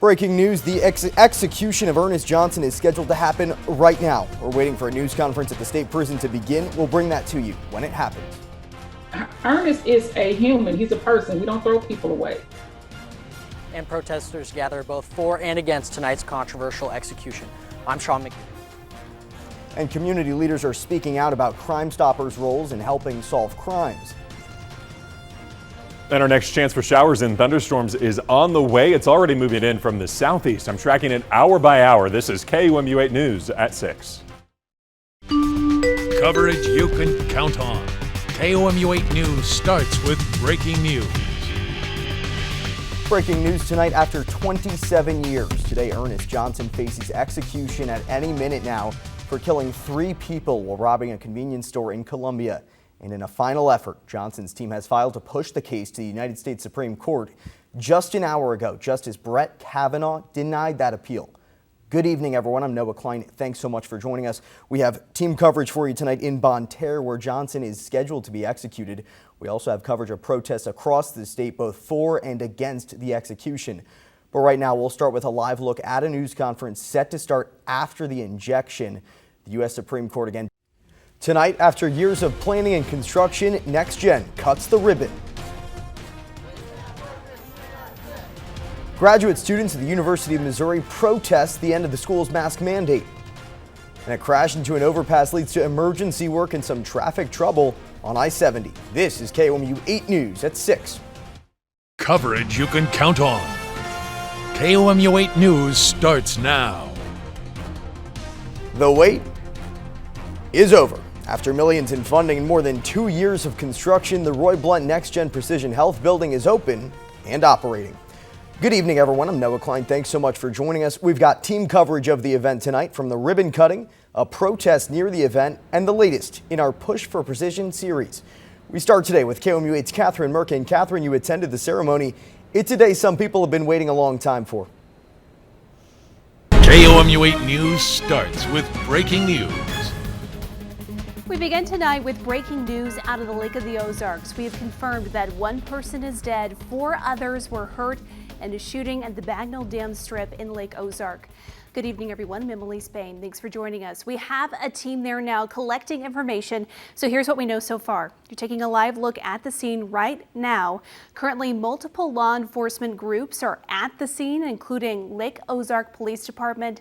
Breaking news, the execution of Ernest Johnson is scheduled to happen right now. We're waiting for a news conference at the state prison to begin. We'll bring that to you when it happens. Ernest is a human. He's a person. We don't throw people away. And protesters gather both for and against tonight's controversial execution. I'm Sean McGee. And community leaders are speaking out about Crime Stoppers' roles in helping solve crimes. And our next chance for showers and thunderstorms is on the way. It's already moving in from the southeast. I'm tracking it hour by hour. This is KOMU 8 News at 6. Coverage you can count on. KOMU 8 News starts with breaking news. Breaking news tonight after 27 years. Today, Ernest Johnson faces execution at any minute now for killing 3 people while robbing a convenience store in Columbia. And in a final effort, Johnson's team has filed to push the case to the United States Supreme Court. Just an hour ago, Justice Brett Kavanaugh denied that appeal. Good evening, everyone. I'm Noah Klein. Thanks so much for joining us. We have team coverage for you tonight in Bonne Terre, where Johnson is scheduled to be executed. We also have coverage of protests across the state, both for and against the execution. But right now, we'll start with a live look at a news conference set to start after the injection. The U.S. Supreme Court again. Tonight, after years of planning and construction, NextGen cuts the ribbon. Graduate students at the University of Missouri protest the end of the school's mask mandate. And a crash into an overpass leads to emergency work and some traffic trouble on I-70. This is KOMU 8 News at 6. Coverage you can count on. KOMU 8 News starts now. The wait is over. After millions in funding and more than 2 years of construction, the Roy Blunt NextGen Precision Health Building is open and operating. Good evening, everyone. I'm Noah Klein. Thanks so much for joining us. We've got team coverage of the event tonight, from the ribbon cutting, a protest near the event, and the latest in our Push for Precision series. We start today with KOMU 8's Catherine Merkin. Catherine, you attended the ceremony. It's a day some people have been waiting a long time for. KOMU 8 News starts with breaking news. We begin tonight with breaking news out of the Lake of the Ozarks. We have confirmed that 1 person is dead, 4 others were hurt in a shooting at the Bagnell Dam Strip in Lake Ozark. Good evening, everyone. I'm Emily Spain. Thanks for joining us. We have a team there now collecting information. So here's what we know so far. You're taking a live look at the scene right now. Currently, multiple law enforcement groups are at the scene, including Lake Ozark Police Department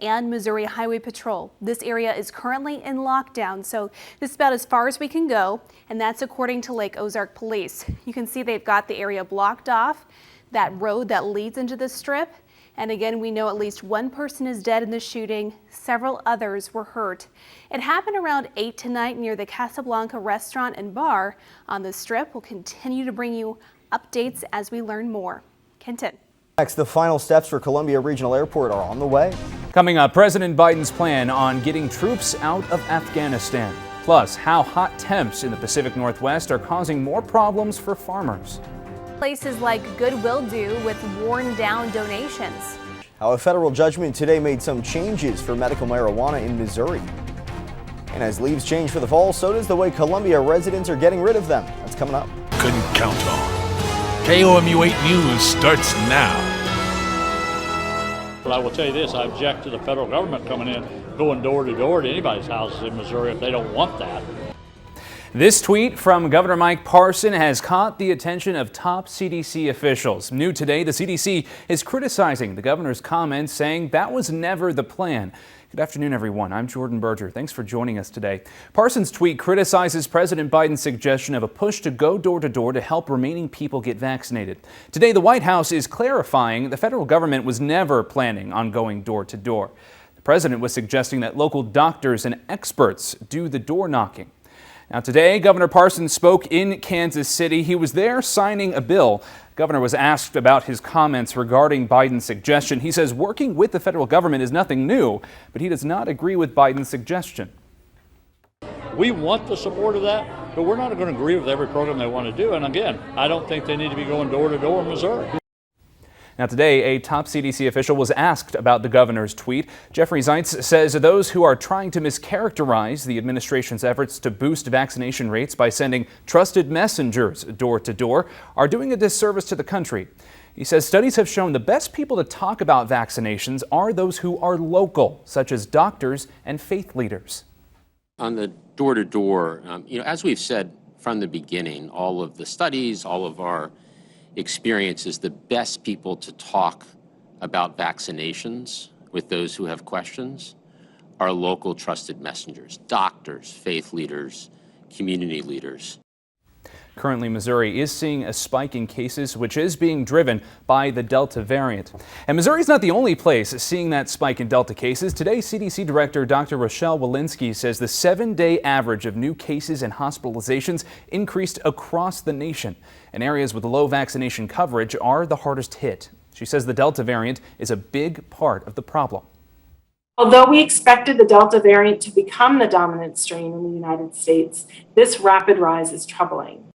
and Missouri Highway Patrol. This area is currently in lockdown, so this is about as far as we can go, and that's according to Lake Ozark Police. You can see they've got the area blocked off, that road that leads into the strip. And again, we know at least 1 person is dead in the shooting. Several others were hurt. It happened around 8 tonight near the Casablanca restaurant and bar on the strip. We'll continue to bring you updates as we learn more. Kenton. Next, the final steps for Columbia Regional Airport are on the way. Coming up, President Biden's plan on getting troops out of Afghanistan. Plus, how hot temps in the Pacific Northwest are causing more problems for farmers. Places like Goodwill do with worn down donations. How a federal judgment today made some changes for medical marijuana in Missouri. And as leaves change for the fall, so does the way Columbia residents are getting rid of them. That's coming up. Couldn't count on. KOMU 8 News starts now. But I will tell you this, I object to the federal government coming in, going door to door to anybody's houses in Missouri if they don't want that. This tweet from Governor Mike Parson has caught the attention of top CDC officials. New today, the CDC is criticizing the governor's comments, saying that was never the plan. Good afternoon, everyone. I'm Jordan Berger. Thanks for joining us today. Parson's tweet criticizes President Biden's suggestion of a push to go door to door to help remaining people get vaccinated. Today, the White House is clarifying the federal government was never planning on going door to door. The president was suggesting that local doctors and experts do the door knocking. Now today, Governor Parson spoke in Kansas City. He was there signing a bill. The governor was asked about his comments regarding Biden's suggestion. He says working with the federal government is nothing new, but he does not agree with Biden's suggestion. We want the support of that, but we're not going to agree with every program they want to do. And again, I don't think they need to be going door to door in Missouri. Now today, a top CDC official was asked about the governor's tweet. Jeffrey Zeitz says those who are trying to mischaracterize the administration's efforts to boost vaccination rates by sending trusted messengers door to door are doing a disservice to the country. He says studies have shown the best people to talk about vaccinations are those who are local, such as doctors and faith leaders. On the door-to-door, as we've said from the beginning, all of the studies, all of our experiences, the best people to talk about vaccinations with those who have questions are local trusted messengers, doctors, faith leaders, community leaders. Currently, Missouri is seeing a spike in cases, which is being driven by the Delta variant. And Missouri is not the only place seeing that spike in Delta cases. Today, CDC Director Dr. Rochelle Walensky says the 7-day average of new cases and hospitalizations increased across the nation. And areas with low vaccination coverage are the hardest hit. She says the Delta variant is a big part of the problem. Although we expected the Delta variant to become the dominant strain in the United States, this rapid rise is troubling.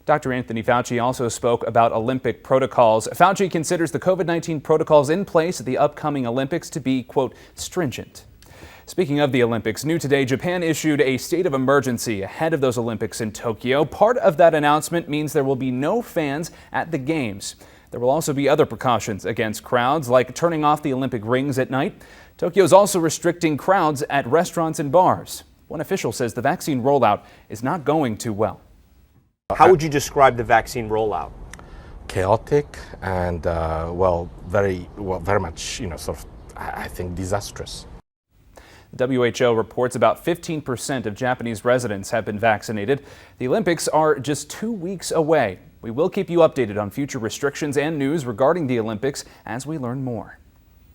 Dr. Anthony Fauci also spoke about Olympic protocols. Fauci considers the COVID-19 protocols in place at the upcoming Olympics to be, quote, stringent. Speaking of the Olympics, new today, Japan issued a state of emergency ahead of those Olympics in Tokyo. Part of that announcement means there will be no fans at the Games. There will also be other precautions against crowds, like turning off the Olympic rings at night. Tokyo is also restricting crowds at restaurants and bars. One official says the vaccine rollout is not going too well. How would you describe the vaccine rollout? Chaotic and, very much, I think, disastrous. The WHO reports about 15% of Japanese residents have been vaccinated. The Olympics are just 2 weeks away. We will keep you updated on future restrictions and news regarding the Olympics as we learn more.